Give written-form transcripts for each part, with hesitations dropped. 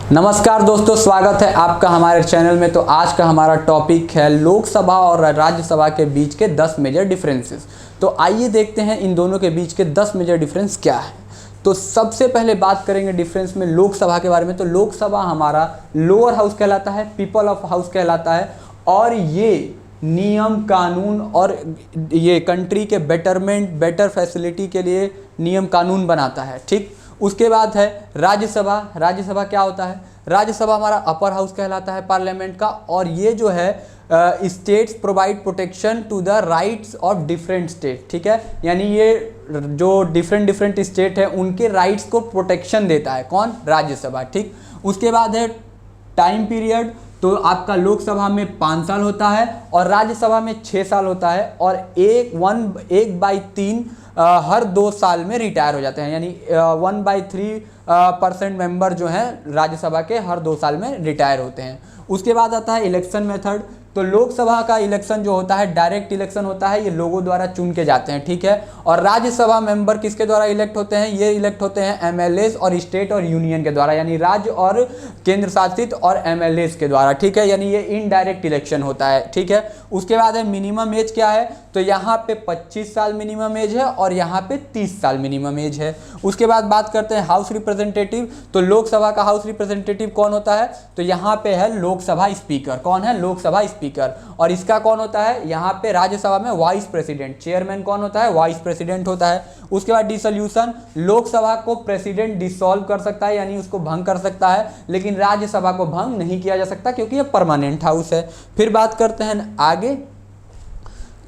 नमस्कार दोस्तों, स्वागत है आपका हमारे चैनल में। तो आज का हमारा टॉपिक है लोकसभा और राज्यसभा के बीच के 10 मेजर डिफरेंसेस। तो आइए देखते हैं इन दोनों के बीच के 10 मेजर डिफरेंस क्या है। तो सबसे पहले बात करेंगे डिफरेंस में लोकसभा के बारे में। तो लोकसभा हमारा लोअर हाउस कहलाता है, पीपल ऑफ हाउस कहलाता है, और ये नियम कानून और ये कंट्री के बेटर फैसिलिटी के लिए नियम कानून बनाता है। ठीक, उसके बाद है राज्यसभा। राज्यसभा क्या होता है? राज्यसभा हमारा अपर हाउस कहलाता है पार्लियामेंट का, और ये जो है states provide protection to the rights of different state. ठीक है, यानी ये जो डिफरेंट स्टेट है उनके राइट्स को प्रोटेक्शन देता है। कौन? राज्यसभा। ठीक, उसके बाद है टाइम पीरियड। तो आपका लोकसभा में 5 साल होता है और राज्यसभा में 6 साल होता है, और 1/3 हर 2 साल में रिटायर हो जाते हैं। यानी 1/3% मेंबर जो हैं राज्यसभा के हर 2 साल में रिटायर होते हैं। उसके बाद आता है इलेक्शन मेथड। तो लोकसभा का इलेक्शन जो होता है डायरेक्ट इलेक्शन होता है, ये लोगों द्वारा चुन के जाते हैं। ठीक है, और राज्यसभा मेंबर किसके द्वारा इलेक्ट होते हैं? ये इलेक्ट होते हैं एमएलएस और स्टेट और यूनियन के द्वारा, यानी राज्य और केंद्र शासित और एमएलएस के द्वारा। ठीक है, यानी ये इनडायरेक्ट इलेक्शन होता है। ठीक है, उसके बाद है मिनिमम एज क्या है? तो यहाँ पे 25 साल मिनिमम एज है और यहाँ पे 30 साल मिनिमम एज है। उसके बाद बात करते हैं हाउस रिप्रेजेंटेटिव। तो लोकसभा का हाउस रिप्रेजेंटेटिव कौन होता है? तो यहाँ पे है लोकसभा स्पीकर। कौन है? लोकसभा स्पीकर। और इसका कौन होता है? यहाँ पे राज्यसभा में वाइस प्रेसिडेंट। चेयरमैन कौन होता है? वाइस प्रेसिडेंट होता है। उसके बाद डिसोल्यूशन। लोकसभा को प्रेसिडेंट डिसॉल्व कर सकता है, यानी उसको भंग कर सकता है, लेकिन राज्यसभा को भंग नहीं किया जा सकता क्योंकि ये परमानेंट हाउस है। फिर बात करते हैं आगे।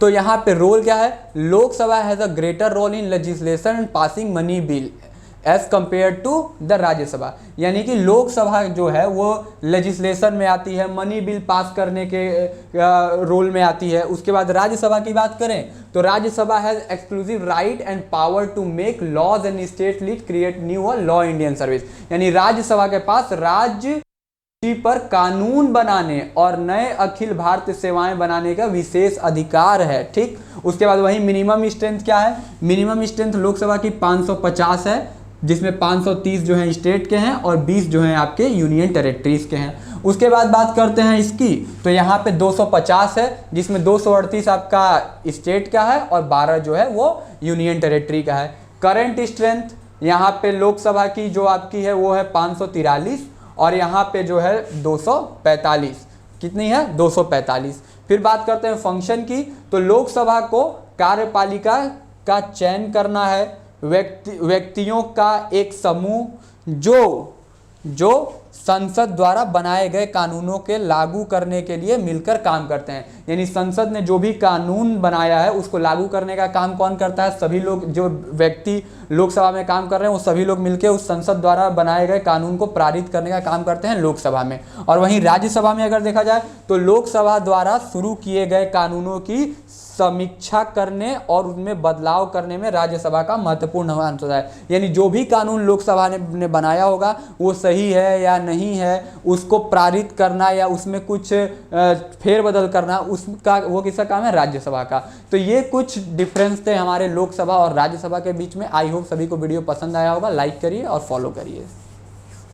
तो यहाँ पे रोल क्या है? Lok Sabha has a greater role in legislation and passing money bill as compare to the Rajya Sabha. यानी कि लोकसभा जो है वो लेजिस्लेशन में आती है, मनी बिल पास करने के रोल में आती है। उसके बाद राज्यसभा की बात करें तो Rajya Sabha has exclusive right and power to make laws and state lead create new law Indian service. यानी राज्यसभा के पास राज्य पर कानून बनाने और नए अखिल भारतीय सेवाएं बनाने का विशेष अधिकार है। ठीक, उसके बाद वही मिनिमम स्ट्रेंथ क्या है? मिनिमम स्ट्रेंथ लोकसभा की 550 है, जिसमें 530 जो हैं स्टेट के हैं और 20 जो हैं आपके यूनियन टेरिटरीज के हैं। उसके बाद बात करते हैं इसकी, तो यहाँ पे 250 है, जिसमें 238 आपका स्टेट का है और 12 जो है वो यूनियन टेरिटरी का है। करंट स्ट्रेंथ यहाँ पे लोकसभा की जो आपकी है वो है 543 और यहाँ पे जो है 245। कितनी है? 245। फिर बात करते हैं फंक्शन की। तो लोकसभा को कार्यपालिका का चयन करना है, व्यक्तियों का एक समूह जो संसद द्वारा बनाए गए कानूनों के लागू करने के लिए मिलकर काम करते हैं। यानी संसद ने जो भी कानून बनाया है उसको लागू करने का काम कौन करता है? सभी लोग, जो व्यक्ति लोकसभा में काम कर रहे हैं वो सभी लोग मिलकर उस संसद द्वारा बनाए गए कानून को पारित करने का काम करते हैं लोकसभा में। और वहीं राज्यसभा में अगर देखा जाए तो लोकसभा द्वारा शुरू किए गए कानूनों की समीक्षा करने और उनमें बदलाव करने में राज्यसभा का महत्वपूर्ण अंश होता है। यानी जो भी कानून लोकसभा ने बनाया होगा वो सही है या नहीं है, उसको पारित करना या उसमें कुछ फेरबदल करना, उसका वो किसका काम है? राज्यसभा का। तो ये कुछ डिफरेंस थे हमारे लोकसभा और राज्यसभा के बीच में। आई होप सभी को वीडियो पसंद आया होगा। लाइक करिए और फॉलो करिए।